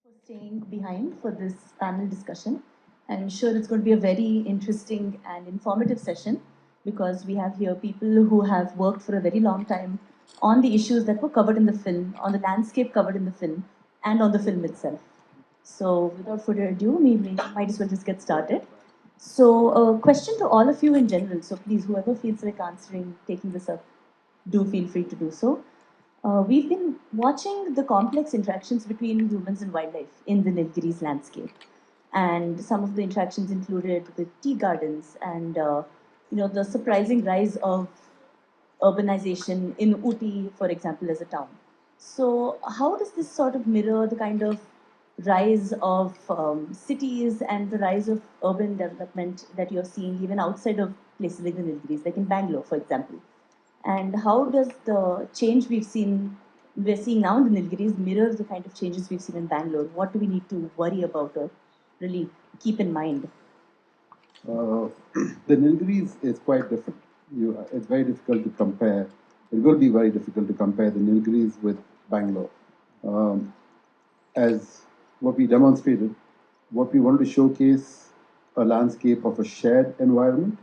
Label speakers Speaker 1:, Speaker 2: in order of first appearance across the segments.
Speaker 1: For staying behind for this panel discussion. I'm sure it's going to be a very interesting and informative session because we have here people who have worked for a very long time on the issues that were covered in the film, on the landscape covered in the film, and on the film itself. So, without further ado, we might as well just get started. So, a question to all of you in general. So, please, whoever feels like answering, taking this up, do feel free to do so. We've been watching the complex interactions between humans and wildlife in the Nilgiris landscape. And some of the interactions included with tea gardens and the surprising rise of urbanization in Uti, for example, as a town. So, how does this sort of mirror the kind of rise of cities and the rise of urban development that you're seeing even outside of places like the Nilgiris, like in Bangalore, for example? And how does the change we're seeing now in the Nilgiris mirror the kind of changes we've seen in Bangalore? What do we need to worry about or really keep in mind?
Speaker 2: Uh, the Nilgiris is quite different. It's very difficult to compare. It will be very difficult to compare the Nilgiris with Bangalore. Um, as what we demonstrated, what we wanted to showcase a landscape of a shared environment.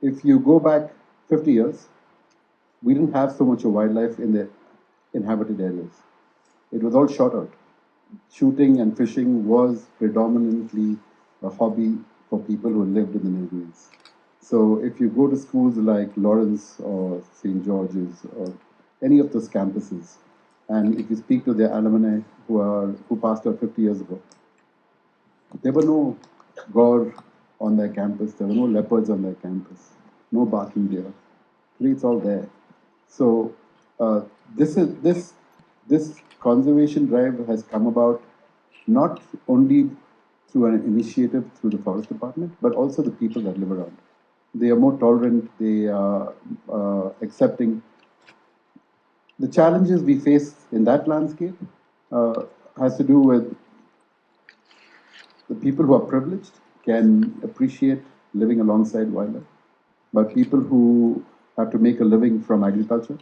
Speaker 2: If you go back 50 years, we didn't have so much of wildlife in the inhabited areas. It was all shot out. Shooting and fishing was predominantly a hobby for people who lived in the Nilgiris. So if you go to schools like Lawrence or St. George's or any of those campuses, and if you speak to their alumni who passed out 50 years ago, there were no gore on their campus, there were no leopards on their campus, no barking deer. Today it's all there. So uh, this conservation drive has come about not only through an initiative through the forest department, but also the people that live around. They are more tolerant. They are accepting. The challenges we face in that landscape uh, has to do with the people who are privileged can appreciate living alongside wildlife, but people who have to make a living from agriculture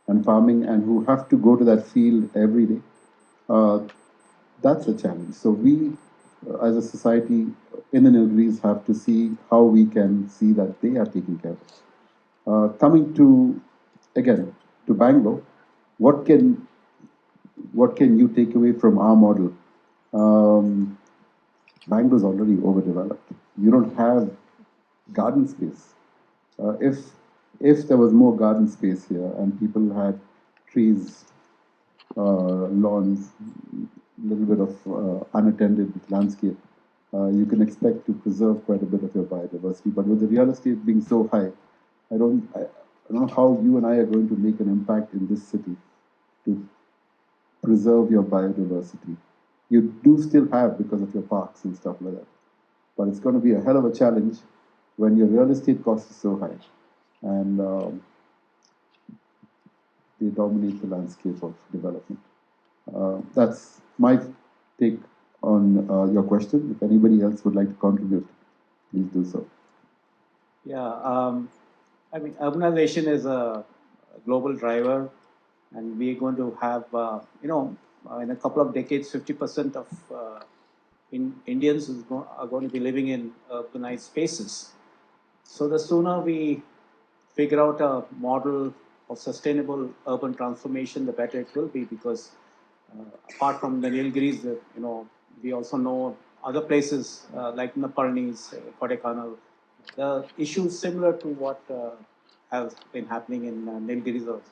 Speaker 2: and farming and who have to go to that field every day, uh, that's a challenge. So we, as a society in the Nilgiris, have to see how we can see that they are taken care of. Coming to again to Bangalore, what can what can you take away from our model? Um, Bangalore's already overdeveloped. You don't have garden space. If there was more garden space here and people had trees, lawns, a little bit of unattended landscape, you can expect to preserve quite a bit of your biodiversity. But with the real estate being so high, I don't know how you and I are going to make an impact in this city to preserve your biodiversity. You do still have because of your parks and stuff like that. But it's going to be a hell of a challenge when your real estate cost is so high and they dominate the landscape of development. That's my take on your question. If anybody else would like to contribute, please do so.
Speaker 3: Yeah, I mean, urbanization is a global driver, and we're going to have, in a couple of decades, 50% of Indians are going to be living in urbanized spaces. So the sooner we figure out a model of sustainable urban transformation, the better it will be, because apart from the Nilgiris, we also know other places like in the Parnis, Kodaikanal, the issues similar to what has been happening in Nilgiris also.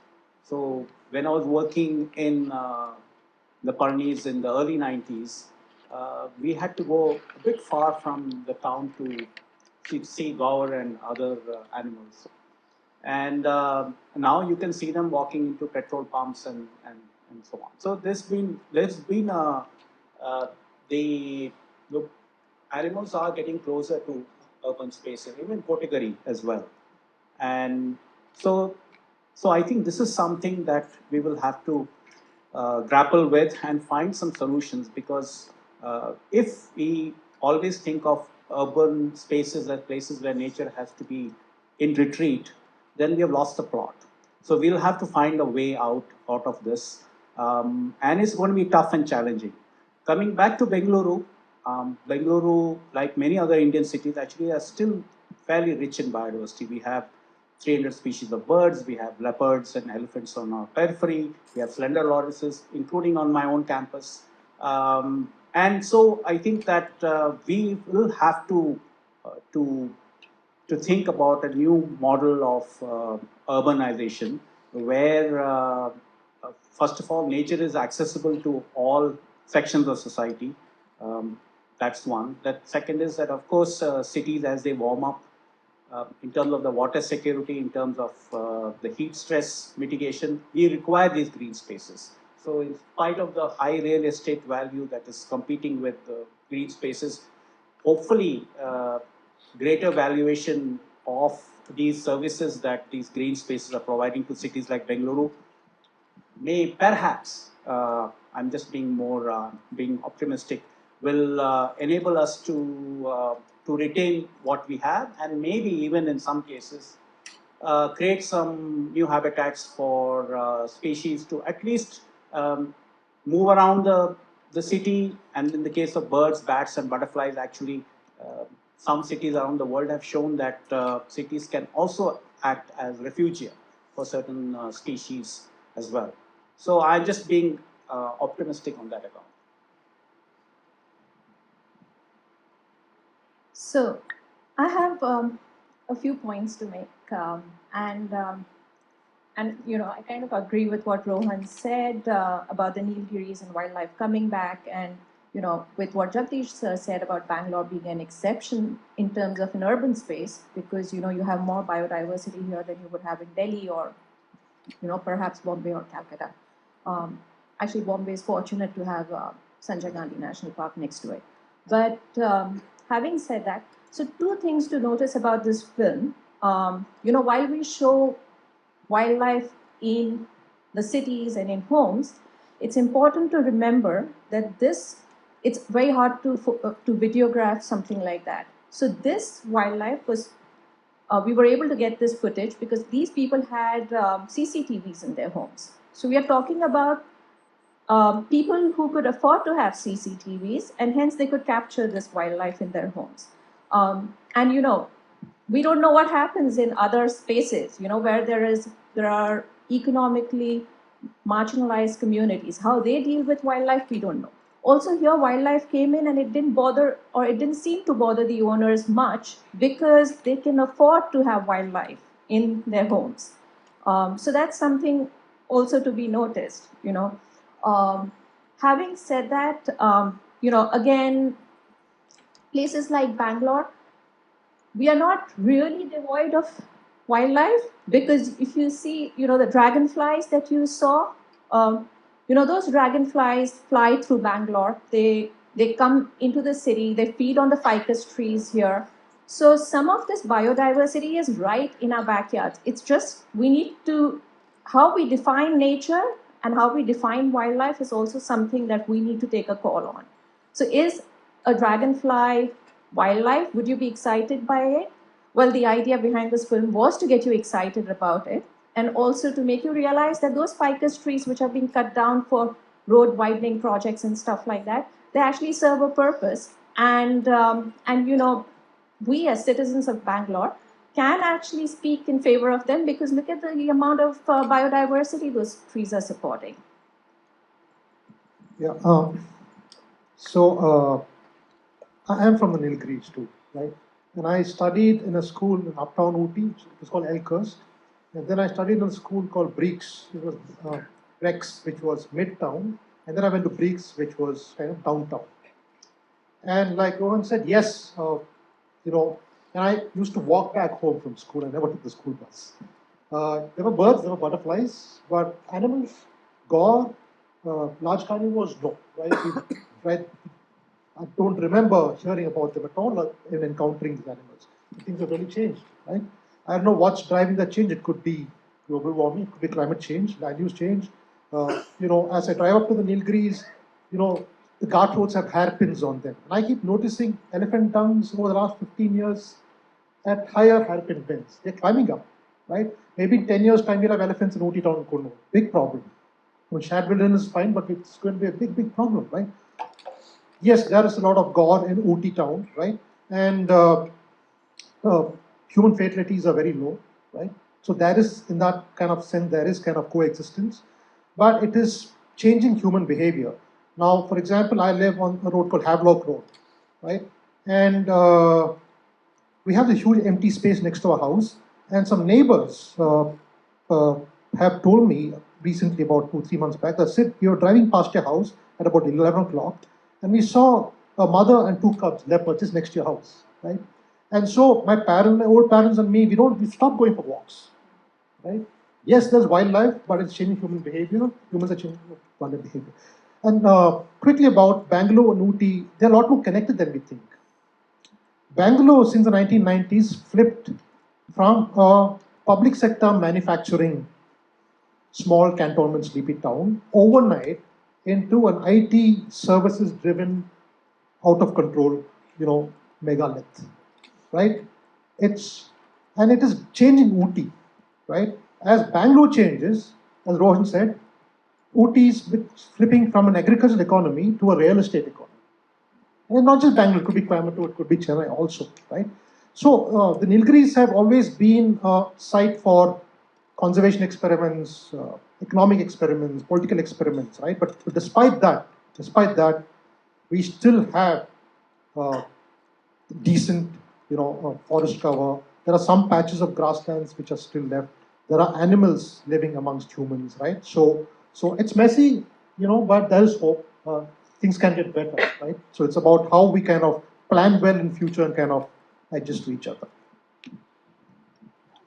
Speaker 3: So when I was working in the Parnis in the early 90s, we had to go a bit far from the town to see gaur and other animals. And now you can see them walking into petrol pumps and so on. So there's been the animals are getting closer to urban spaces, even Kotigari as well. And so so I think this is something that we will have to grapple with and find some solutions, because if we always think of urban spaces as places where nature has to be in retreat, then we have lost the plot. So we'll have to find a way out of this. and it's going to be tough and challenging. Coming back to Bengaluru, Bengaluru, like many other Indian cities, actually are still fairly rich in biodiversity. We have 300 species of birds, we have leopards and elephants on our periphery, we have slender lorises, including on my own campus. And so I think that we will have to think about a new model of urbanization where, first of all, nature is accessible to all sections of society. That's one. That second is that, of course, cities as they warm up, in terms of the water security, in terms of the heat stress mitigation, we require these green spaces. So in spite of the high real estate value that is competing with green spaces, hopefully greater valuation of these services that these green spaces are providing to cities like Bengaluru may perhaps, I'm just being more being optimistic, will enable us to retain what we have, and maybe even in some cases create some new habitats for species to at least move around the city. And in the case of birds, bats, and butterflies, actually, some cities around the world have shown that cities can also act as refugia for certain species as well. So I'm just being optimistic on that account.
Speaker 4: So I have a few points to make, and I kind of agree with what Rohan said about the Nilgiris and wildlife coming back, and with what Jagdish sir said about Bangalore being an exception in terms of an urban space, because you have more biodiversity here than you would have in Delhi or perhaps Bombay or Calcutta. Actually, Bombay is fortunate to have Sanjay Gandhi National Park next to it. But having said that, so two things to notice about this film. While we show wildlife in the cities and in homes, it's important to remember that it's very hard to videograph something like that. So this wildlife was, we were able to get this footage because these people had CCTVs in their homes. So we are talking about people who could afford to have CCTVs, and hence they could capture this wildlife in their homes. And we don't know what happens in other spaces, where there are economically marginalized communities. How they deal with wildlife, we don't know. Also here, wildlife came in and it didn't seem to bother the owners much because they can afford to have wildlife in their homes. So that's something also to be noticed, Having said that, again, places like Bangalore, we are not really devoid of wildlife, because if you see, the dragonflies that you saw, those dragonflies fly through Bangalore. They come into the city. They feed on the ficus trees here. So some of this biodiversity is right in our backyards. It's just we need to, how we define nature and how we define wildlife is also something that we need to take a call on. So is a dragonfly wildlife? Would you be excited by it? Well, the idea behind this film was to get you excited about it, and also to make you realize that those ficus trees which are being cut down for road widening projects and stuff like that, they actually serve a purpose. And we as citizens of Bangalore can actually speak in favor of them, because look at the amount of biodiversity those trees are supporting.
Speaker 5: Yeah. I am from the Nilgiris too, right? And I studied in a school in uptown Ooty. It was called Elkhurst. And then I studied in a school called Breeks. It was Rex, which was midtown. And then I went to Breeks, which was kind of downtown. And like Rohan said, yes, and I used to walk back home from school. I never took the school bus. There were birds, there were butterflies, but animals, gore, large carnivores, no, right? Right? I don't remember hearing about them at all in encountering these animals. Things have really changed, right? I don't know what's driving that change. It could be global warming, it could be climate change, land use change. As I drive up to the Nilgiris, the cart roads have hairpins on them. And I keep noticing elephant tongues over the last 15 years at higher hairpin bends. They're climbing up, right? Maybe in 10 years' time, we'll have elephants in Ooty town and Kurnool. Big problem. Shared wilderness is fine, but it's going to be a big problem, right? Yes, there is a lot of gore in Ooty town, right? And uh, human fatalities are very low, right? So there is, in that kind of sense, there is kind of coexistence, but it is changing human behavior. Now, for example, I live on a road called Havelock Road, right? And we have this huge empty space next to our house, and some neighbors uh, have told me recently, about 2, 3 months back, that said, we were driving past your house at about 11 o'clock, and we saw a mother and 2 cubs, leopards, just next to your house, right? And so my old parents and me, we stopped going for walks, right? Yes, there's wildlife, but it's changing human behavior. Humans are changing wildlife behavior. And quickly about Bangalore and Ooty, they're a lot more connected than we think. Bangalore, since the 1990s, flipped from a public sector manufacturing small cantonment sleepy town overnight into an IT services driven, out of control, megalith, right? It is changing Ooty, right? As Bangalore changes, as Rohan said, Ooty is flipping from an agricultural economy to a real estate economy. And not just Bangalore, it could be Coimbatore, it could be Chennai also, right? So the Nilgiris have always been a site for conservation experiments, economic experiments, political experiments, right? But despite that, we still have uh, decent, forest cover. There are some patches of grasslands which are still left. There are animals living amongst humans, right? So it's messy, but there is hope. Things can get better, right? So it's about how we kind of plan well in future and kind of adjust to each other.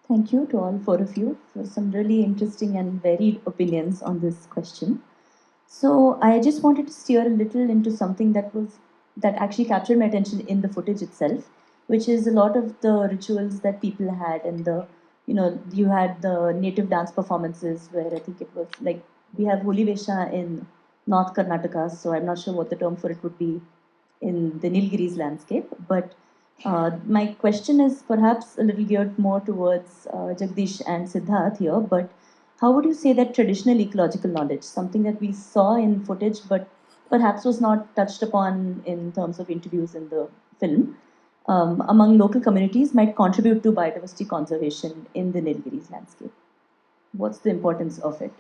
Speaker 1: Thank you to all four of you for some really interesting and varied opinions on this question. So I just wanted to steer a little into something that actually captured my attention in the footage itself, which is a lot of the rituals that people had, and you had the native dance performances where I think it was like we have Holi Vesha in North Karnataka, so I'm not sure what the term for it would be in the Nilgiris landscape. But my question is perhaps a little geared more towards Jagdish and Siddharth here. But how would you say that traditional ecological knowledge, something that we saw in footage but perhaps was not touched upon in terms of interviews in the film, among local communities might contribute to biodiversity conservation in the Nilgiris landscape? What's the importance of it?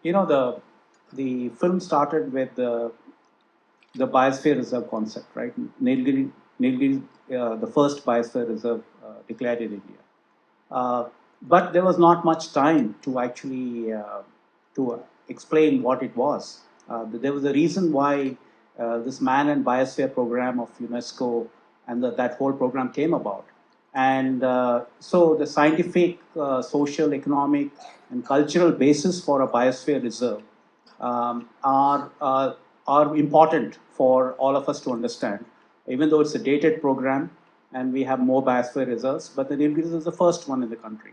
Speaker 3: You know, the film started with the biosphere reserve concept, right? Nilgiri, the first biosphere reserve declared in India. But there was not much time to actually to explain what it was. There was a reason why this Man and Biosphere program of UNESCO and that whole program came about. And so the scientific, social, economic, and cultural basis for a biosphere reserve are important for all of us to understand, even though it's a dated program and we have more biosphere reserves, but the Nilgiris is the first one in the country.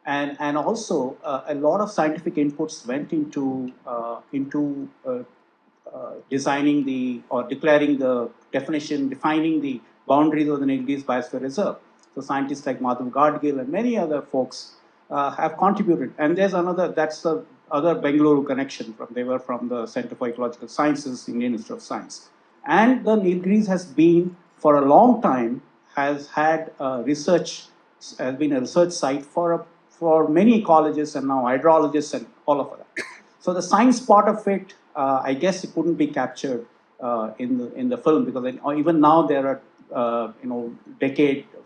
Speaker 3: And also a lot of scientific inputs went into designing or declaring the definition, defining the boundaries of the Nilgiris Biosphere Reserve. So scientists like Madhav Gadgil and many other folks have contributed. And there's that's the other Bengaluru connection. They were from the Center for Ecological Sciences, Indian Institute of Science. And the Nilgiris has been, for a long time, has been a research site for many ecologists and now hydrologists and all of that. So the science part of it, I guess it couldn't be captured in the film, because even now there are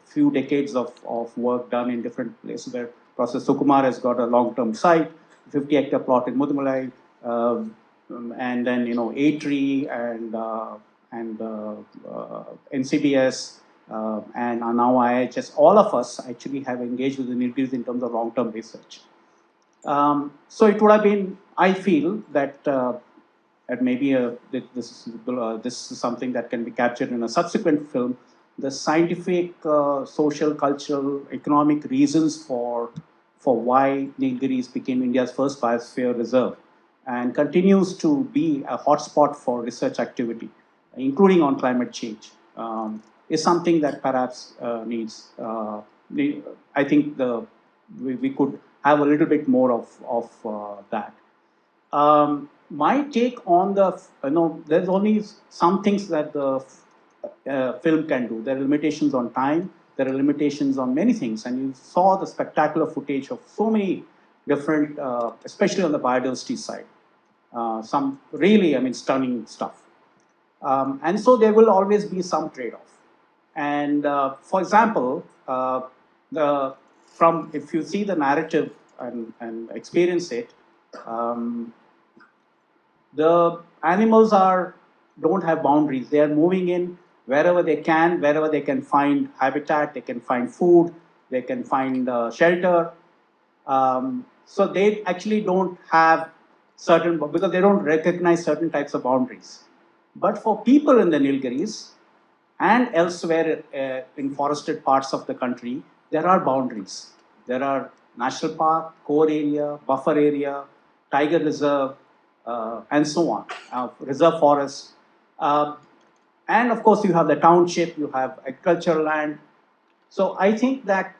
Speaker 3: few decades of work done in different places where Professor Sukumar has got a long-term site, 50-hectare plot in Mudumalai, and then A-Tree and NCBS and now IHS. All of us actually have engaged with the Nilgiris in terms of long-term research. So it would have been, I feel, that maybe this is something that can be captured in a subsequent film. The scientific, social, cultural, economic reasons for why Nilgiris became India's first biosphere reserve and continues to be a hotspot for research activity, including on climate change, is something that perhaps needs. I think we could have a little bit more of that. My take on the, there's only some things that the film can do. There are limitations on time, there are limitations on many things, and you saw the spectacular footage of so many different, especially on the biodiversity side. Some really, stunning stuff. And so there will always be some trade-off. And for example, if you see the narrative and experience it, the animals don't have boundaries. They are moving in wherever they can find habitat, they can find food, they can find shelter. So they actually don't have certain, because they don't recognize certain types of boundaries. But for people in the Nilgiris and elsewhere in forested parts of the country, there are boundaries. There are national park, core area, buffer area, tiger reserve, and so on, reserve forest. And of course, you have the township, you have agricultural land. So I think that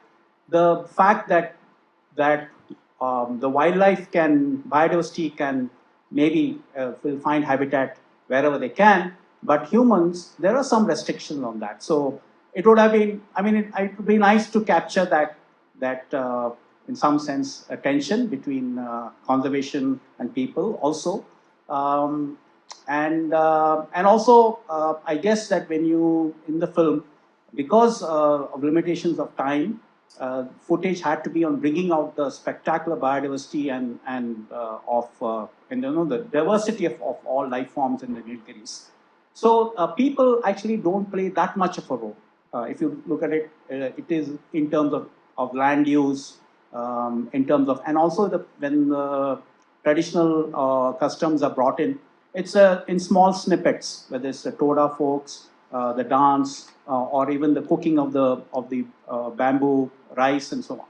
Speaker 3: the fact that the biodiversity can maybe will find habitat wherever they can, but humans, there are some restrictions on that. So it would have been, it would be nice to capture that in some sense, a tension between conservation and people also. And also, I guess that when you, in the film, because of limitations of time, footage had to be on bringing out the spectacular biodiversity and the diversity of all life forms in the Nilgiris. So people actually don't play that much of a role. If you look at it, it is in terms of land use, in terms of, and also when the traditional customs are brought in, it's in small snippets, whether it's the Toda folks, the dance, or even the cooking of the bamboo rice and so on.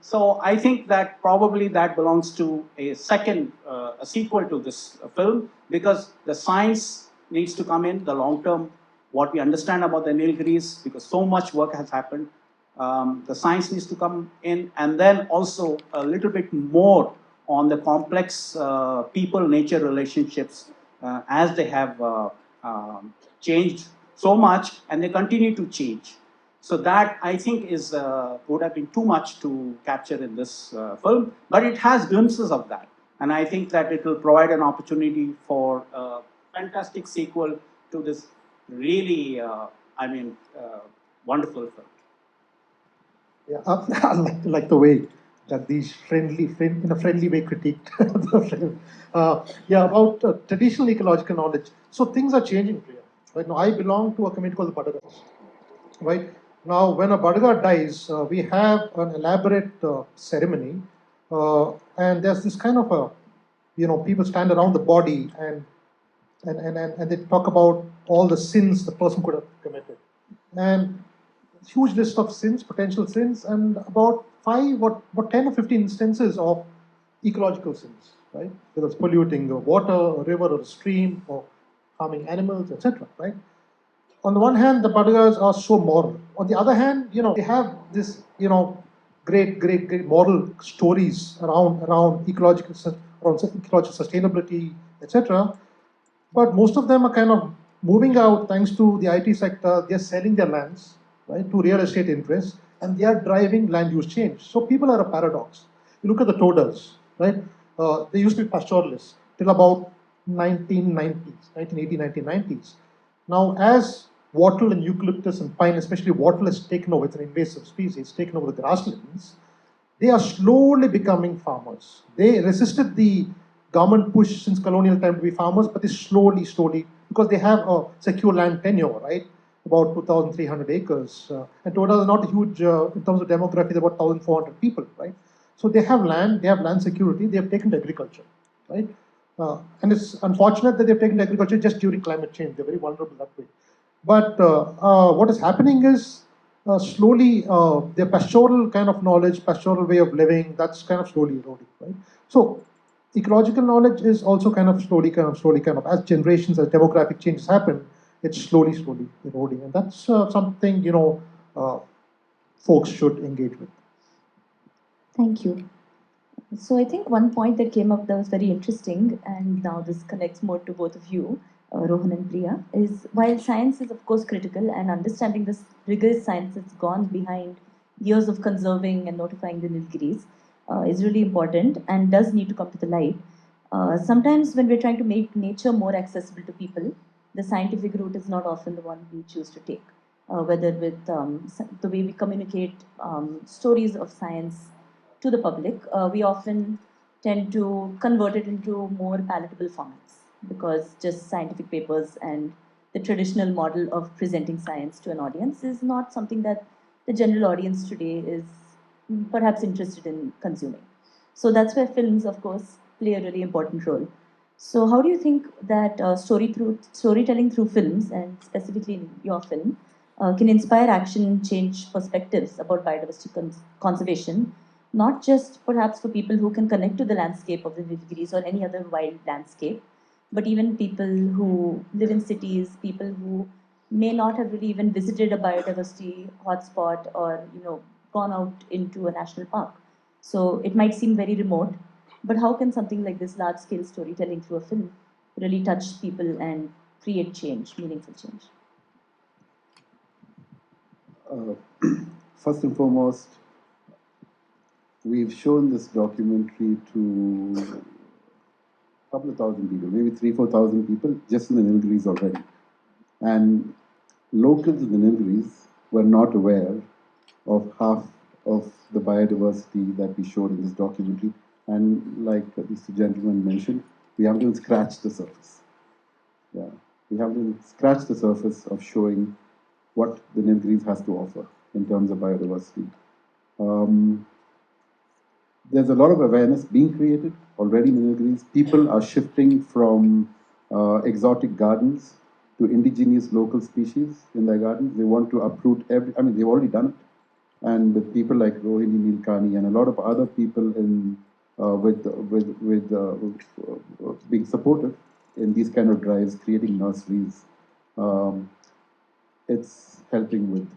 Speaker 3: So I think that probably that belongs to a sequel to this film, because the science needs to come in, the long term, what we understand about the Nilgiris, because so much work has happened. The science needs to come in, and then also a little bit more on the complex people-nature relationships as they have changed so much, and they continue to change. So that, I think, would have been too much to capture in this film, but it has glimpses of that. And I think that it will provide an opportunity for a fantastic sequel to this really, wonderful film.
Speaker 5: Yeah, I like the way that these in a friendly way critiqued the film. About traditional ecological knowledge. So things are changing, Priya. Right now, I belong to a community called the Badagas. Right now, when a Badaga dies, we have an elaborate ceremony, and there's this kind of people stand around the body and they talk about all the sins the person could have committed, and huge list of sins, potential sins, and about 10 or 15 instances of ecological sins, right? Whether it's polluting a water, a river, or a stream, or harming animals, etc., right? On the one hand, the Badagas are so moral. On the other hand, they have this, great moral stories around ecological sustainability, etc. But most of them are kind of moving out thanks to the IT sector. They're selling their lands, right, to real estate interests, and they are driving land use change. So people are a paradox. You look at the Todas, right? They used to be pastoralists till about 1980, 1990s. Now, as wattle and eucalyptus and pine, especially wattle, has taken over, it's an invasive species, taken over the grasslands, they are slowly becoming farmers. They resisted the government push since colonial time to be farmers, but they slowly, because they have a secure land tenure, right? About 2,300 acres. And Toda is not huge in terms of demography, about 1,400 people, right? So they have land security, they have taken to agriculture, right? And it's unfortunate that they've taken to agriculture just during climate change. They're very vulnerable that way. But what is happening is slowly their pastoral kind of knowledge, pastoral way of living, that's kind of slowly eroding, right? So ecological knowledge is also kind of slowly, as generations, as demographic changes happen, it's slowly eroding. And that's something, folks should engage with.
Speaker 1: Thank you. So I think one point that came up that was very interesting, and now this connects more to both of you, Rohan and Priya, is while science is of course critical and understanding this rigorous science that's gone behind years of conserving and notifying the Nilgiris is really important and does need to come to the light. Sometimes when we're trying to make nature more accessible to people, the scientific route is not often the one we choose to take. Whether with the way we communicate stories of science to the public, we often tend to convert it into more palatable formats because just scientific papers and the traditional model of presenting science to an audience is not something that the general audience today is perhaps interested in consuming. So that's where films, of course, play a really important role. So how do you think that storytelling through films, and specifically in your film, can inspire action, change perspectives about biodiversity conservation, not just perhaps for people who can connect to the landscape of the Nilgiris or any other wild landscape, but even people who live in cities, people who may not have really even visited a biodiversity hotspot or gone out into a national park. So it might seem very remote, but how can something like this large-scale storytelling through a film really touch people and create change, meaningful change?
Speaker 2: First and foremost, we've shown this documentary to a couple of thousand people, maybe 3,000-4,000 people just in the Nilgiris already. And locals in the Nilgiris were not aware of half of the biodiversity that we showed in this documentary. And like these two gentlemen mentioned, we haven't even scratched the surface. Yeah, we haven't even scratched the surface of showing what the Nilgiris has to offer in terms of biodiversity. There's a lot of awareness being created already in the Nilgiris. People are shifting from exotic gardens to indigenous local species in their gardens. They want to uproot they've already done it. And with people like Rohini Nilkani and a lot of other people in being supportive in these kind of drives, creating nurseries, it's helping with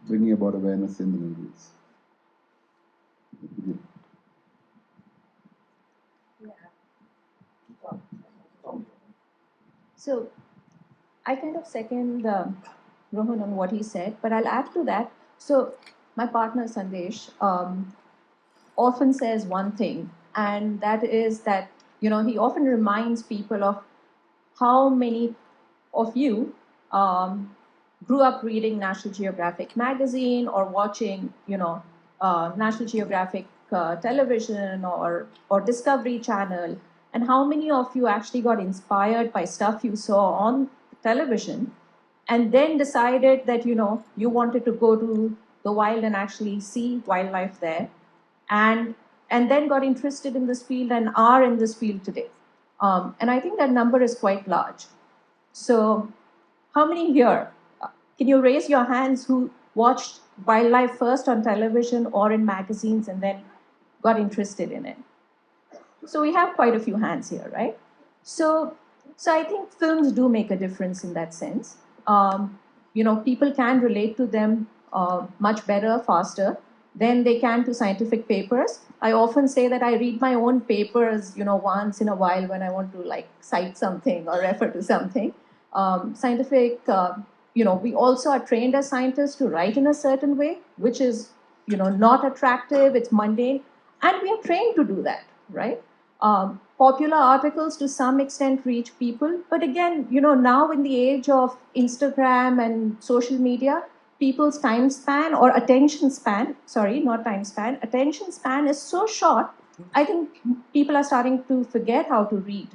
Speaker 2: bringing about awareness in the Nilgiris.
Speaker 4: So I kind of second Rohan on what he said, but I'll add to that. So my partner Sandesh often says one thing, and that is that he often reminds people of how many of you grew up reading National Geographic magazine or watching National Geographic television or Discovery Channel, and how many of you actually got inspired by stuff you saw on television and then decided that you wanted to go to the wild and actually see wildlife there, and then got interested in this field and are in this field today. And I think that number is quite large. So how many here, can you raise your hands, who watched wildlife first on television or in magazines and then got interested in it? So we have quite a few hands here, right? So I think films do make a difference in that sense. People can relate to them much better, faster than they can to scientific papers. I often say that I read my own papers, once in a while when I want to cite something or refer to something. Scientific, we also are trained as scientists to write in a certain way, which is, not attractive, it's mundane, and we are trained to do that, right? Popular articles to some extent reach people, but again, now in the age of Instagram and social media, people's time span or attention span, sorry, not time span, attention span is so short, I think people are starting to forget how to read.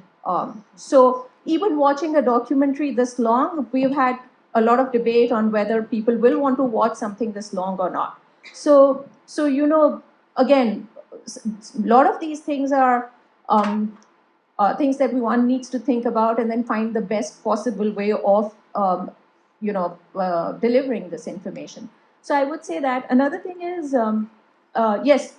Speaker 4: So even watching a documentary this long, we've had a lot of debate on whether people will want to watch something this long or not. So again, a lot of these things are things that one needs to think about and then find the best possible way of delivering this information. So I would say that another thing is, yes,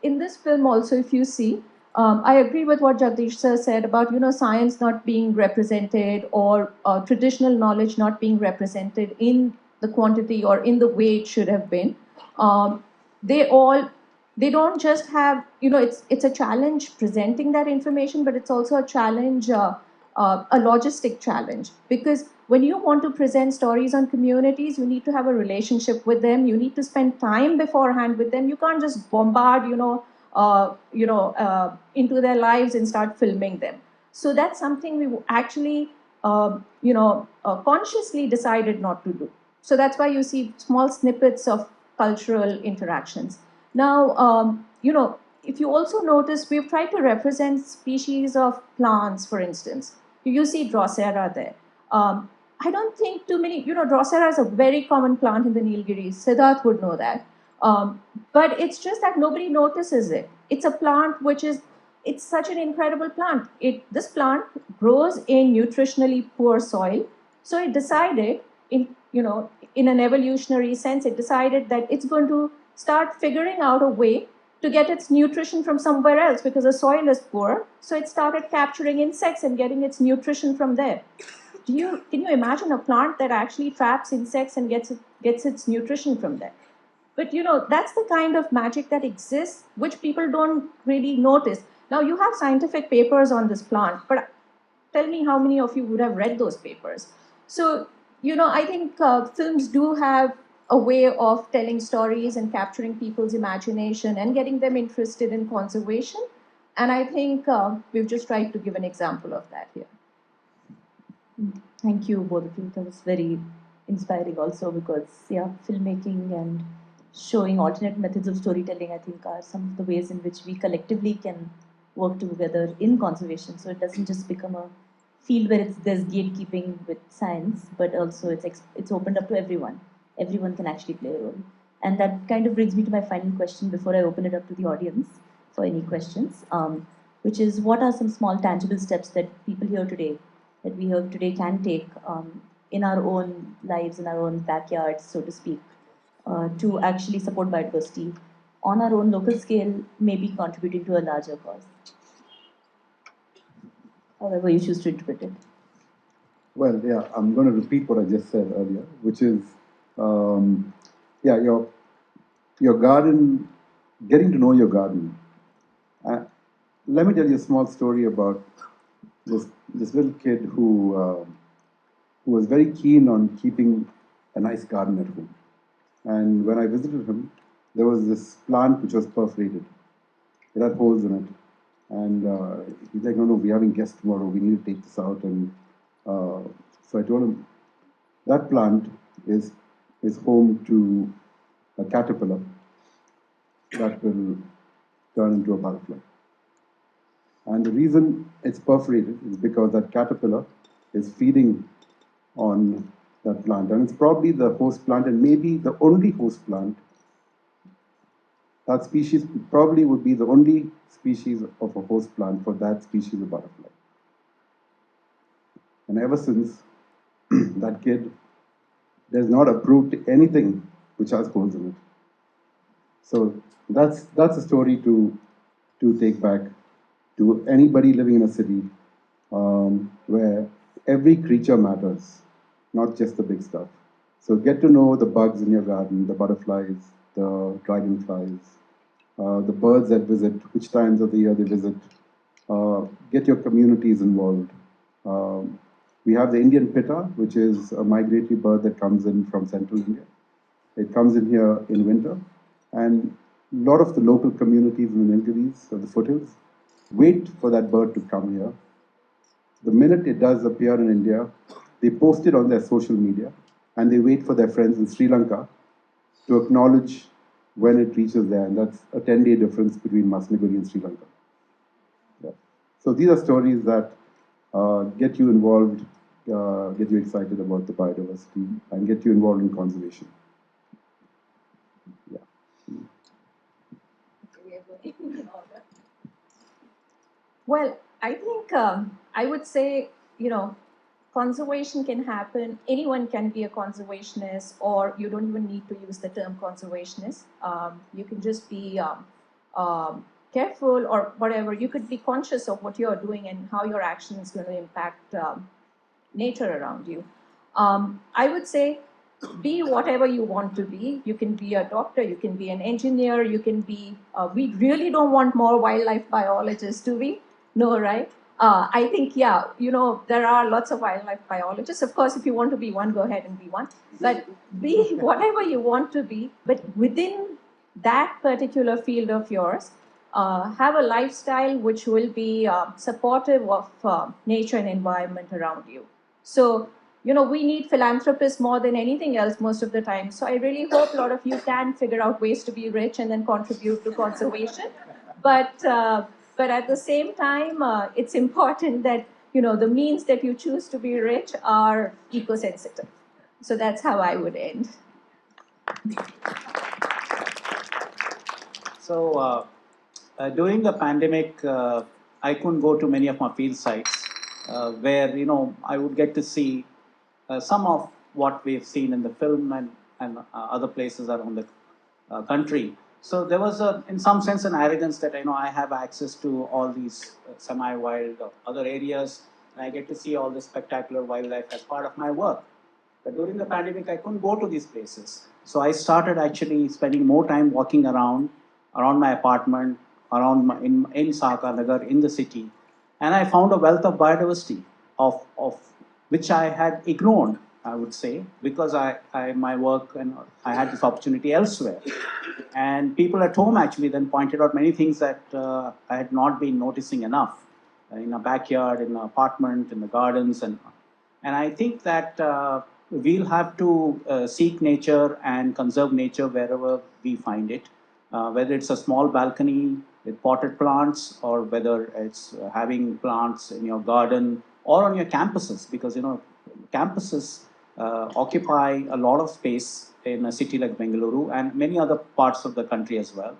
Speaker 4: in this film also, if you see, I agree with what Jagdish sir said about science not being represented or traditional knowledge not being represented in the quantity or in the way it should have been. They all They don't just have, it's a challenge presenting that information, but it's also a challenge, a logistic challenge. Because when you want to present stories on communities, you need to have a relationship with them. You need to spend time beforehand with them. You can't just bombard, into their lives and start filming them. So that's something we actually, consciously decided not to do. So that's why you see small snippets of cultural interactions. Now, if you also notice, we've tried to represent species of plants, for instance. You see Drosera there. I don't think too many, Drosera is a very common plant in the Nilgiris. Siddharth would know that. But it's just that nobody notices it. It's a plant which is, it's such an incredible plant. This plant grows in nutritionally poor soil. So it decided, in an evolutionary sense, it decided that it's going to start figuring out a way to get its nutrition from somewhere else because the soil is poor. So it started capturing insects and getting its nutrition from there. Can you imagine a plant that actually traps insects and gets its nutrition from there? But that's the kind of magic that exists, which people don't really notice. Now you have scientific papers on this plant, but tell me how many of you would have read those papers. So I think films do have a way of telling stories and capturing people's imagination and getting them interested in conservation. And I think we've just tried to give an example of that here.
Speaker 1: Thank you, both of you. That was very inspiring also because, yeah, filmmaking and showing alternate methods of storytelling, I think, are some of the ways in which we collectively can work together in conservation. So it doesn't just become a field where there's gatekeeping with science, but also it's opened up to everyone. Everyone can actually play a role. And that kind of brings me to my final question before I open it up to the audience for any questions, which is what are some small tangible steps that people here today that we have today can take in our own lives, in our own backyards, so to speak, to actually support biodiversity on our own local scale, maybe contributing to a larger cause. However you choose to interpret it.
Speaker 2: Well, yeah, I'm going to repeat what I just said earlier, which is, yeah, your garden, getting to know your garden. Let me tell you a small story about this little kid who was very keen on keeping a nice garden at home. And when I visited him, there was this plant which was perforated. It had holes in it. And he's like, no, we're having guests tomorrow. We need to take this out. And so I told him, that plant is home to a caterpillar that will turn into a butterfly. And the reason it's perforated is because that caterpillar is feeding on that plant. And it's probably the host plant and maybe the only host plant. That species probably would be the only species of a host plant for that species of butterfly. And ever since, that kid does not approve anything which has holes in it. So that's a story to take back to anybody living in a city where every creature matters, not just the big stuff. So get to know the bugs in your garden, the butterflies, the dragonflies, the birds that visit, which times of the year they visit. Get your communities involved. We have the Indian pitta, which is a migratory bird that comes in from central India. It comes in here in winter, and a lot of the local communities in the Nilgiris, or the foothills, wait for that bird to come here. The minute it does appear in India, they post it on their social media, and they wait for their friends in Sri Lanka to acknowledge when it reaches there, and that's a 10-day difference between Masnaguri and Sri Lanka. Yeah. So these are stories that get you involved, get you excited about the biodiversity, and get you involved in conservation. Yeah.
Speaker 4: Well, I think I would say, conservation can happen. Anyone can be a conservationist, or you don't even need to use the term conservationist. You can just be careful or whatever. You could be conscious of what you're doing and how your action is going to impact nature around you. I would say be whatever you want to be. You can be a doctor, you can be an engineer, you can be, we really don't want more wildlife biologists, do we? No, right? I think, yeah, there are lots of wildlife biologists. Of course, if you want to be one, go ahead and be one. But be whatever you want to be, but within that particular field of yours, have a lifestyle which will be supportive of nature and environment around you. So, we need philanthropists more than anything else most of the time. So I really hope a lot of you can figure out ways to be rich and then contribute to conservation. But at the same time, it's important that the means that you choose to be rich are eco-sensitive. So that's how I would end.
Speaker 3: So during the pandemic, I couldn't go to many of my field sites where I would get to see some of what we've seen in the film and other places around the country. So there was in some sense an arrogance that I have access to all these semi-wild other areas, and I get to see all this spectacular wildlife as part of my work. But during the pandemic, I couldn't go to these places. So I started actually spending more time walking around my apartment, in Sakanagar, in the city. And I found a wealth of biodiversity of which I had ignored, I would say, because my work and I had this opportunity elsewhere. And people at home actually then pointed out many things that I had not been noticing enough in a backyard, in an apartment, in the gardens, and I think that we'll have to seek nature and conserve nature wherever we find it, whether it's a small balcony with potted plants or whether it's having plants in your garden or on your campuses, because campuses occupy a lot of space in a city like Bengaluru and many other parts of the country as well.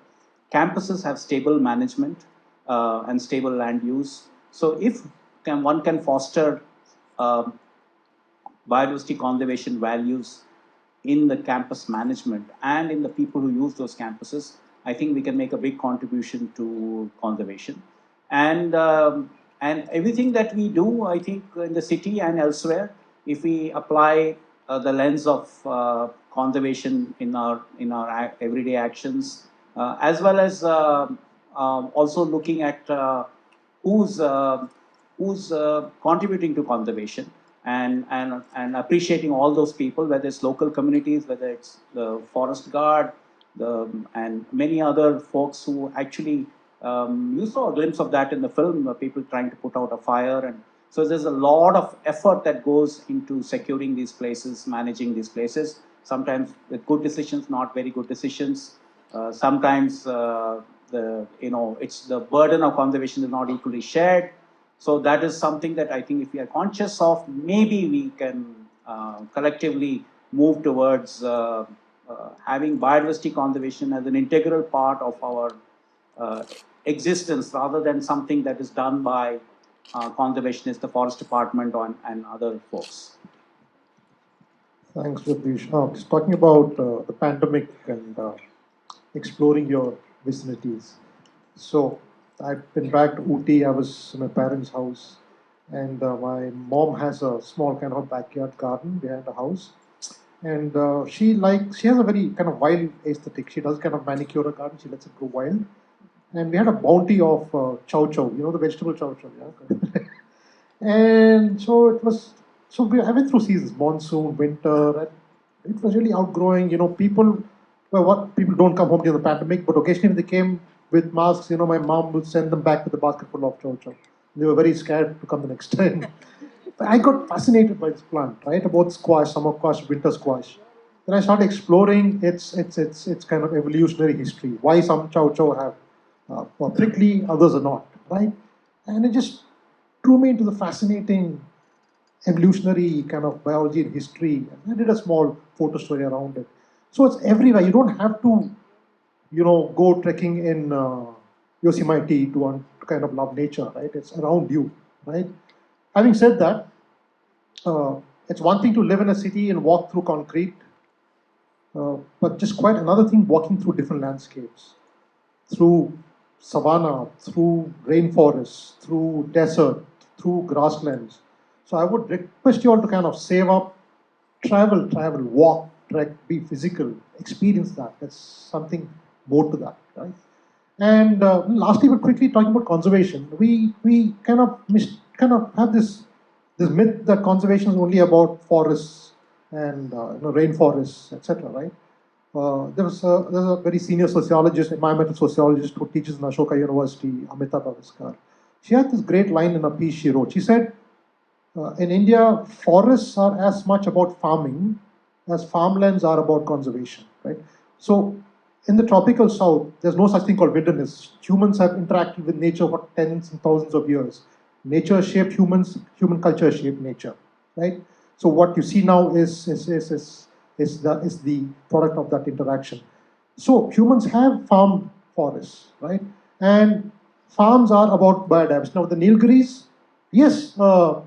Speaker 3: Campuses have stable management and stable land use. So if one can foster biodiversity conservation values in the campus management and in the people who use those campuses, I think we can make a big contribution to conservation. And everything that we do, I think, in the city and elsewhere, if we apply the lens of conservation in our everyday actions, as well as also looking at who's contributing to conservation, and appreciating all those people, whether it's local communities, whether it's the forest guard, and many other folks who actually, you saw a glimpse of that in the film, people trying to put out a fire. And so there's a lot of effort that goes into securing these places, managing these places, sometimes with good decisions, not very good decisions. Sometimes it's the burden of conservation is not equally shared. So that is something that I think if we are conscious of, maybe we can collectively move towards having biodiversity conservation as an integral part of our existence, rather than something that is done by conservationists, the forest department, and other folks.
Speaker 5: Thanks, Jagdish. Just talking about the pandemic and exploring your vicinities. So I've been back to Ooty. I was in my parents' house, and my mom has a small kind of backyard garden behind the house. And she has a very kind of wild aesthetic. She does kind of manicure her garden. She lets it go wild. And we had a bounty of chow chow, the vegetable chow chow. Yeah? And so it was. So I went through seasons, monsoon, winter, and it was really outgrowing. People don't come home during the pandemic, but occasionally they came with masks. My mom would send them back with a basket full of chow chow. They were very scared to come the next time. But I got fascinated by this plant, right? About squash, summer squash, winter squash. Then I started exploring its kind of evolutionary history. Why some chow chow have are prickly, others are not, right? And it just drew me into the fascinating evolutionary kind of biology and history. And I did a small photo story around it. So it's everywhere. You don't have to, go trekking in Yosemite to kind of love nature, right? It's around you, right? Having said that, it's one thing to live in a city and walk through concrete, but just quite another thing walking through different landscapes, through savanna, through rainforests, through desert, through grasslands. So I would request you all to kind of save up, travel, walk, trek, be physical, experience that. That's something more to that, right? And lastly, but quickly talking about conservation, we kind of have this myth that conservation is only about forests and rainforests, etc. Right? There's a very senior sociologist, environmental sociologist who teaches in Ashoka University, Amita Paviskar. She had this great line in a piece she wrote. She said, in India, forests are as much about farming as farmlands are about conservation, right? So, in the tropical south, there's no such thing called wilderness. Humans have interacted with nature for tens and thousands of years. Nature shaped humans, human culture shaped nature, right? So, what you see now is the product of that interaction. So, humans have farmed forests, right? And farms are about biodiversity. Now, the Nilgiris, yes,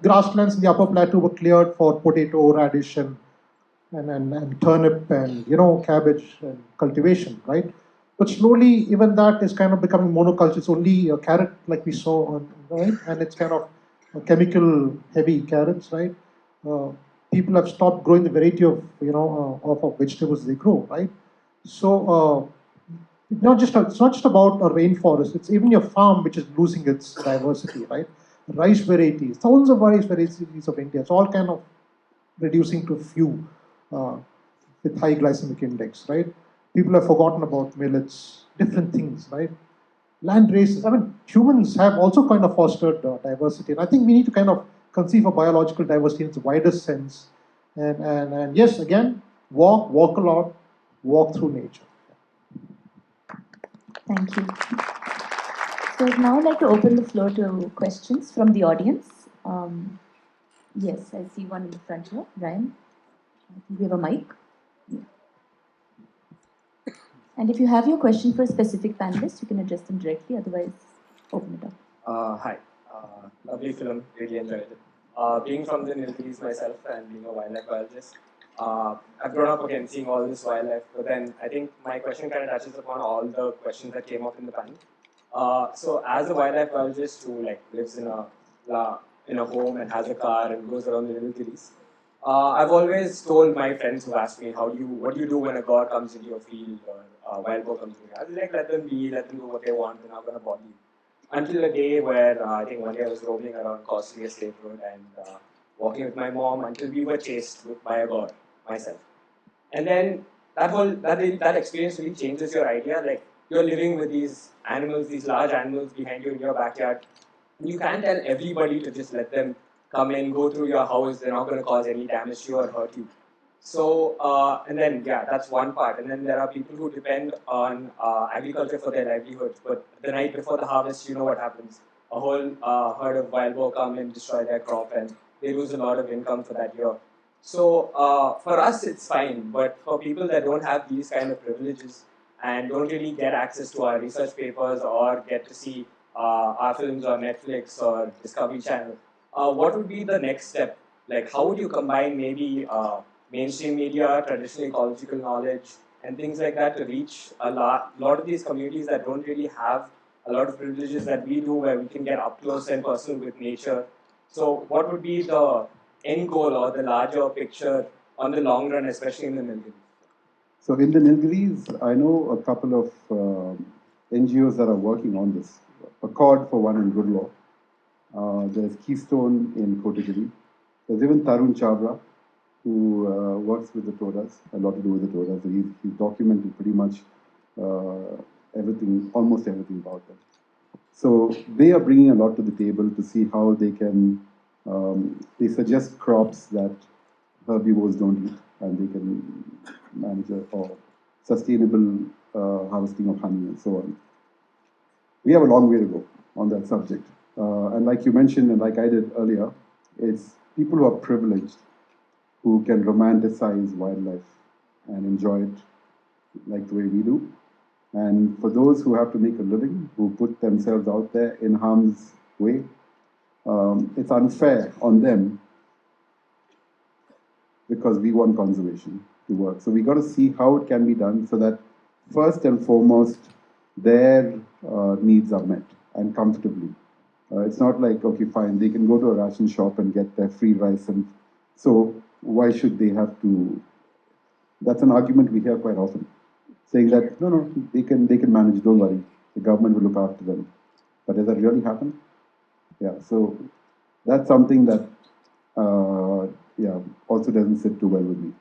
Speaker 5: grasslands in the upper plateau were cleared for potato, radish, and turnip and cabbage and cultivation, right? But slowly, even that is kind of becoming monoculture. It's only a carrot, like we saw on right, and it's kind of chemical heavy carrots, right? Uh, People have stopped growing the variety of of vegetables they grow, right? So it's not just about a rainforest. It's even your farm which is losing its diversity, right? Rice varieties, thousands of rice varieties of India. It's all kind of reducing to few uh, with high glycemic index, right? People have forgotten about millets, different things, right? Land races. I mean, humans have also kind of fostered diversity, and I think we need to kind of conceive of biological diversity in its widest sense. And yes, again, walk a lot, walk through nature.
Speaker 1: Thank you. So I'd now like to open the floor to questions from the audience. Yes, I see one in the front here. Ryan, I think we have a mic. Yeah. And if you have your question for a specific panelist, you can address them directly. Otherwise, open it up.
Speaker 6: Hi. Lovely film, really enjoyed it. Being from the Nilgiris myself and being a wildlife biologist, I've grown up again seeing all this wildlife, but then I think my question kind of touches upon all the questions that came up in the panel. So as a wildlife biologist who like lives in a home and has a car and goes around the Nilgiris, I've always told my friends who ask me, what do you do when a god comes into your field or a wild boar comes into your field? I'll like, let them be, let them do what they want, they're not going to bother you. Until a day where I think one day I was roaming around Costly Estate Road and walking with my mom until we were chased by a god, myself. And then that experience really changes your idea. Like you're living with these animals, these large animals behind you in your backyard. You can't tell everybody to just let them come in, go through your house. They're not going to cause any damage to you or hurt you. So, and then, yeah, that's one part. And then there are people who depend on agriculture for their livelihoods. But the night before the harvest, you know what happens. A whole herd of wild boar come and destroy their crop, and they lose a lot of income for that year. So, for us, it's fine. But for people that don't have these kind of privileges and don't really get access to our research papers or get to see our films on Netflix or Discovery Channel, what would be the next step? Like, how would you combine maybe mainstream media, traditional ecological knowledge, and things like that to reach a lot of these communities that don't really have a lot of privileges that we do, where we can get up close and personal with nature? So, what would be the end goal or the larger picture on the long run, especially in the Nilgiris?
Speaker 2: So in the Nilgiris, I know a couple of NGOs that are working on this. Accord for one in Goodlaw. There's Keystone in Kotagiri. There's even Tarun Chavra, who works with the Todas, a lot to do with the Todas. So he's documented pretty much everything, almost everything about them. So they are bringing a lot to the table to see how they can, they suggest crops that herbivores don't eat, and they can manage or sustainable harvesting of honey and so on. We have a long way to go on that subject. And like you mentioned, and like I did earlier, it's people who are privileged who can romanticize wildlife and enjoy it like the way we do. And for those who have to make a living, who put themselves out there in harm's way, it's unfair on them because we want conservation to work. So we got to see how it can be done so that first and foremost, their needs are met and comfortably. It's not like, okay, fine, they can go to a ration shop and get their free rice, and so why should they have to That's an argument we hear quite often, saying that no, they can manage. Don't worry, the government will look after them. But does that really happen? Yeah. So that's something that yeah also doesn't sit too well with me.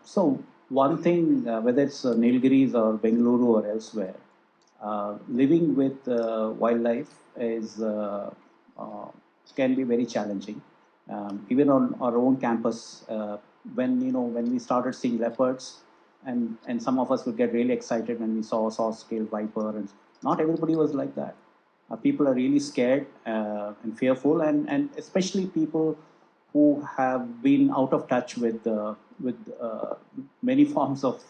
Speaker 3: So one thing, whether it's Nilgiris or Bengaluru or elsewhere, living with wildlife is can be very challenging. Even on our own campus, when we started seeing leopards, and some of us would get really excited when we saw a saw-scale viper, and not everybody was like that. People are really scared and fearful, and especially people who have been out of touch with many forms of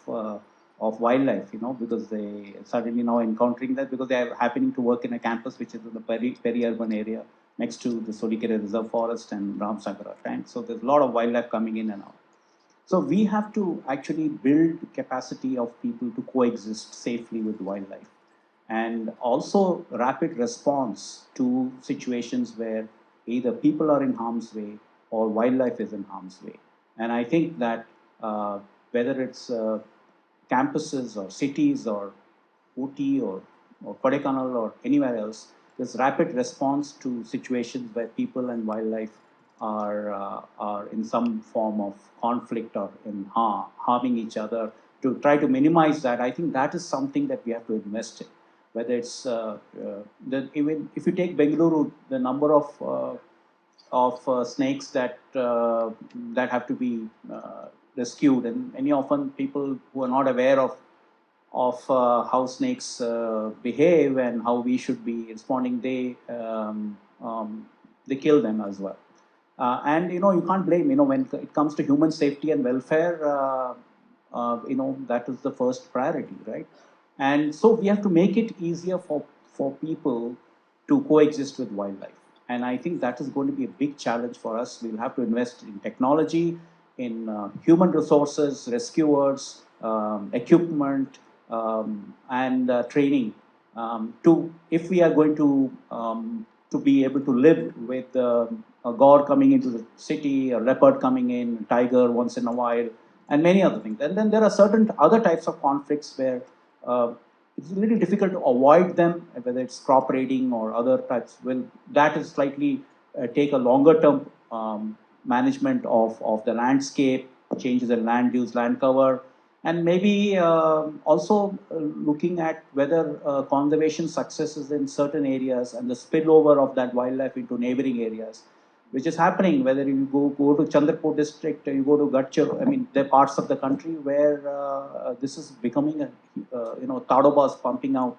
Speaker 3: wildlife, because they suddenly now encountering that, because they are happening to work in a campus which is in the peri-urban area next to the Solikere Reserve Forest and Ramsagara Tank. So there's a lot of wildlife coming in and out. So we have to actually build capacity of people to coexist safely with wildlife, and also rapid response to situations where either people are in harm's way or wildlife is in harm's way. And I think that whether it's campuses or cities or Ooty or Kodaikanal or anywhere else, this rapid response to situations where people and wildlife are in some form of conflict or in harming each other, to try to minimize that. I think that is something that we have to invest in. Whether it's even if you take Bengaluru, the number of snakes that have to be rescued, and many often people who are not aware of how snakes behave and how we should be responding, they kill them as well. And you can't blame, when it comes to human safety and welfare, that is the first priority, right? And so we have to make it easier for people to coexist with wildlife. And I think that is going to be a big challenge for us. We'll have to invest in technology, in human resources, rescuers, equipment, and training, if we are going to be able to live with a gaur coming into the city, a leopard coming in, tiger once in a while, and many other things. And then there are certain other types of conflicts where it's a little difficult to avoid them, whether it's crop raiding or other types. Well, that is slightly take a longer term management of the landscape, changes in land use, land cover, and maybe also looking at whether conservation successes in certain areas and the spillover of that wildlife into neighboring areas, which is happening. Whether you go to Chandrapur district, you go to Gadchir, I mean, there are parts of the country where this is becoming a, Tadobas pumping out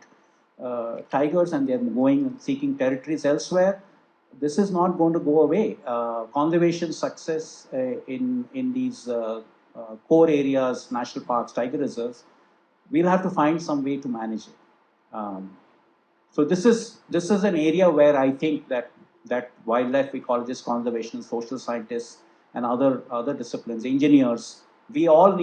Speaker 3: tigers, and they're going seeking territories elsewhere. This is not going to go away. Conservation success in these core areas, national parks, tiger reserves, we'll have to find some way to manage it. So this is an area where I think that wildlife ecologists, conservationists, social scientists, and other disciplines, engineers, we all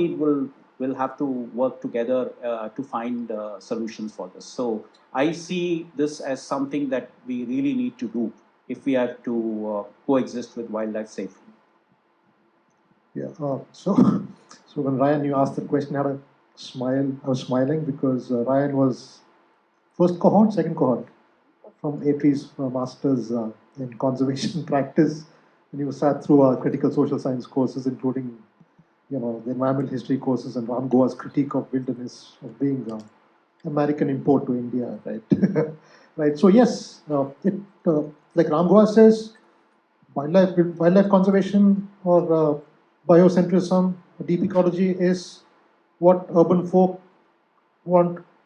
Speaker 3: will have to work together to find solutions for this. So I see this as something that we really need to do if we are to coexist with wildlife safely.
Speaker 5: Yeah. So when Ryan, you asked the question, I had a smile. I was smiling because Ryan was first cohort, second cohort from ATRI's masters in conservation practice, and he was sat through our critical social science courses, including the environmental history courses and Ram Goa's critique of wilderness of being American import to India, right? Right. So yes, like Ram Goa says, wildlife conservation or biocentrism, deep ecology is what urban folk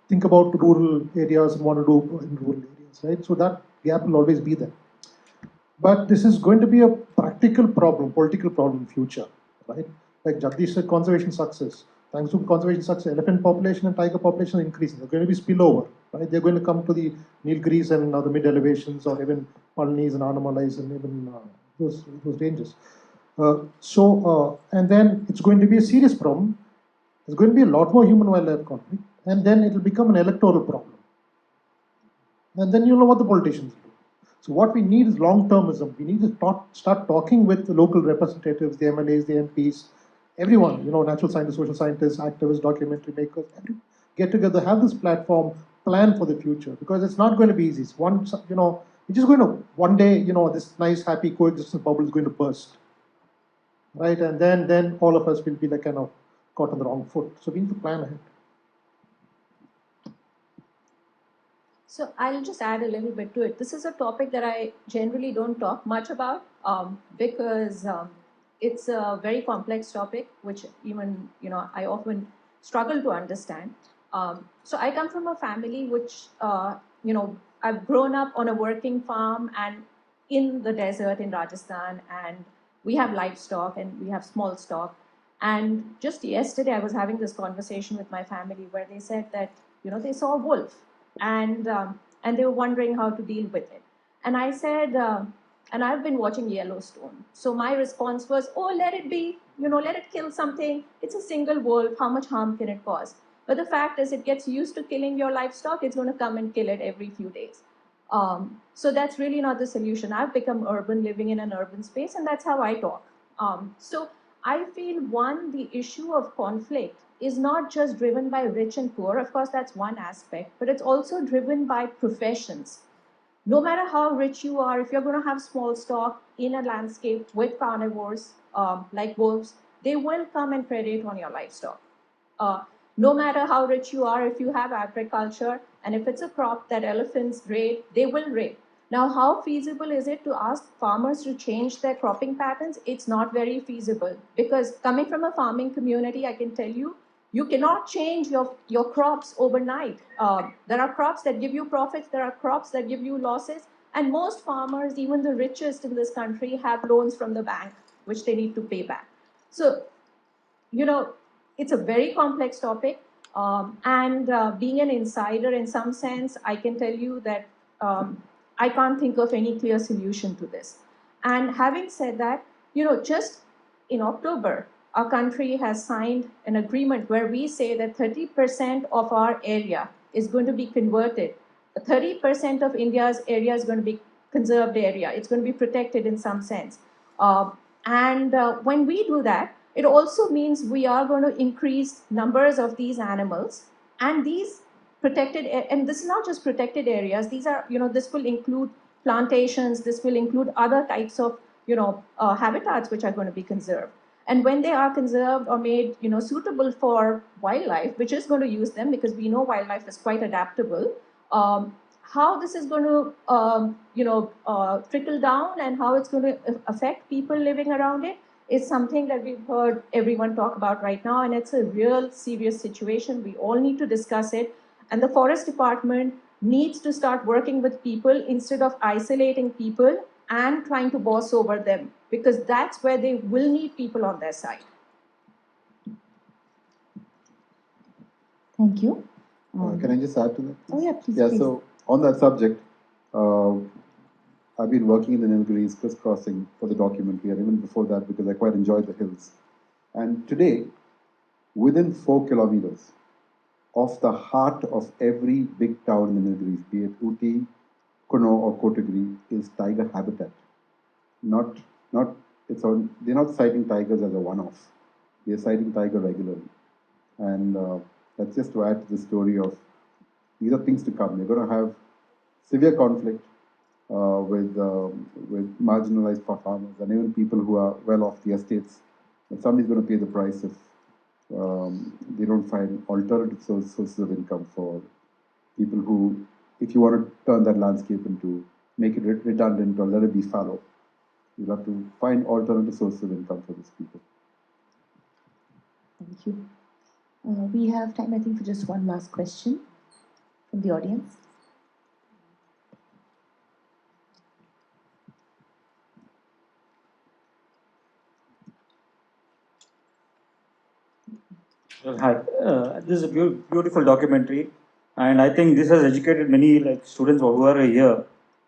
Speaker 5: think about rural areas and want to do in rural areas, right? So that gap will always be there. But this is going to be a practical problem, political problem in future, right? Like Jagdish said, conservation success. Thanks to conservation success, elephant population and tiger population are increasing. They're going to be spillover, right? They're going to come to the Nilgiris and the mid elevations, or even Palnis and Anamalais and even those ranges. And then it's going to be a serious problem. There's going to be a lot more human wildlife conflict, and then it will become an electoral problem. And then you know what the politicians do. So what we need is long-termism. We need to start talking with the local representatives, the MLAs, the MPs, everyone, natural scientists, social scientists, activists, documentary makers, get together, have this platform, plan for the future, because it's not going to be easy. It's it's just going to, one day, this nice, happy coexistence bubble is going to burst, right? And then all of us will be like kind of caught on the wrong foot. So we need to plan ahead.
Speaker 4: So I'll just add a little bit to it. This is a topic that I generally don't talk much about because it's a very complex topic, which even I often struggle to understand. So I come from a family which I've grown up on a working farm and in the desert in Rajasthan, and we have livestock and we have small stock. And just yesterday, I was having this conversation with my family where they said that they saw a wolf and they were wondering how to deal with it. And I said, and I've been watching Yellowstone. So my response was, oh, let it be, let it kill something. It's a single wolf. How much harm can it cause? But the fact is, it gets used to killing your livestock. It's going to come and kill it every few days. So that's really not the solution. I've become urban, living in an urban space, and that's how I talk. So I feel, one, the issue of conflict is not just driven by rich and poor. Of course, that's one aspect, but it's also driven by professions. No matter how rich you are, if you're going to have small stock in a landscape with carnivores like wolves, they will come and predate on your livestock. No matter how rich you are, if you have agriculture, and if it's a crop that elephants raid, they will raid. Now, how feasible is it to ask farmers to change their cropping patterns? It's not very feasible, because coming from a farming community, I can tell you, you cannot change your crops overnight. There are crops that give you profits, there are crops that give you losses, and most farmers, even the richest in this country, have loans from the bank, which they need to pay back. So, it's a very complex topic. And being an insider in some sense, I can tell you that I can't think of any clear solution to this. And having said that, just in October, our country has signed an agreement where we say that 30% of our area is going to be converted. 30% of India's area is going to be conserved area. It's going to be protected in some sense. And when we do that, it also means we are going to increase numbers of these animals, and these protected, and this is not just protected areas. These are, this will include plantations. This will include other types of, habitats which are going to be conserved. And when they are conserved or made, suitable for wildlife, which is going to use them, because we know wildlife is quite adaptable. How this is going to, trickle down and how it's going to affect people living around it is something that we've heard everyone talk about right now, and it's a real serious situation. We all need to discuss it, and the forest department needs to start working with people instead of isolating people and trying to boss over them, because that's where they will need people on their side.
Speaker 1: Thank you.
Speaker 2: Can I just add to that?
Speaker 1: Oh yeah, please.
Speaker 2: Yeah,
Speaker 1: please.
Speaker 2: so on that subject, I've been working in the Nilgiris, crisscrossing for the documentary, and even before that, because I quite enjoyed the hills. And today, within 4 kilometers of the heart of every big town in the Nilgiris, be it Ooty, Kuno, or Kotagiri, is tiger habitat. They're not sighting tigers as a one-off. They're sighting tiger regularly. And that's just to add to the story of these are things to come. You're going to have severe conflict with marginalized farmers and even people who are well off the estates. But somebody's going to pay the price if they don't find alternative sources of income for people who, if you want to turn that landscape into, make it redundant or let it be fallow, you'll have to find alternative sources of income for these people.
Speaker 1: Thank you. We have time, I think, for just one last question from the audience.
Speaker 7: Well, hi. This is a beautiful documentary, and I think this has educated many students who are here.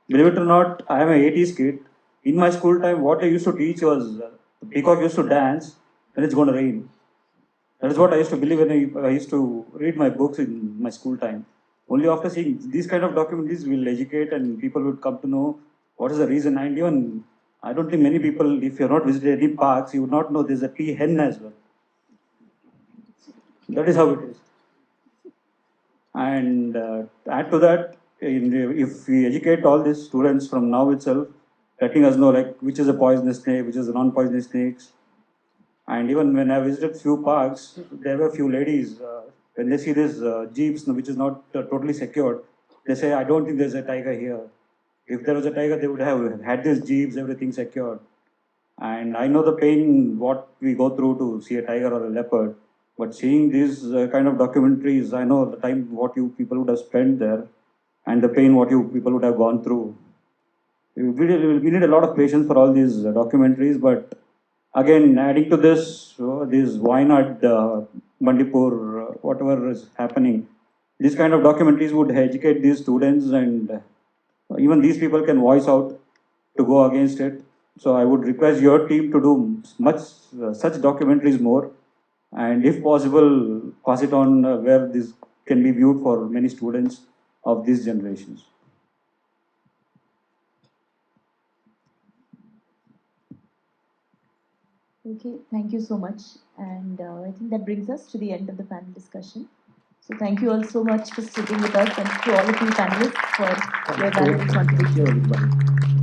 Speaker 7: Believe it or not, I am a 80s kid. In my school time, what I used to teach was the peacock used to dance when it's going to rain. That is what I used to believe when I used to read my books in my school time. Only after seeing these kind of documentaries will educate and people would come to know what is the reason? And even I don't think many people, if you're not visited any parks, you would not know there's a peahen as well. That is how it is. And add to that, if we educate all these students from now itself, letting us know like which is a poisonous snake, which is a non-poisonous snakes. And even when I visited few parks, there were few ladies, when they see this jeeps, which is not totally secured, they say, I don't think there's a tiger here. If there was a tiger, they would have had these jeeps, everything secured. And I know the pain, what we go through to see a tiger or a leopard. But seeing these kind of documentaries, I know the time what you people would have spent there and the pain what you people would have gone through. We need a lot of patience for all these documentaries, but again, adding to this, this Wayanad, Bandipur, whatever is happening, these kind of documentaries would educate these students, and even these people can voice out to go against it. So I would request your team to do much such documentaries more, and if possible, pass it on where this can be viewed for many students of these generations.
Speaker 1: Okay, thank you so much. And I think that brings us to the end of the panel discussion. So thank you all so much for sitting with us, and to all of you panelists for your valuable contribution.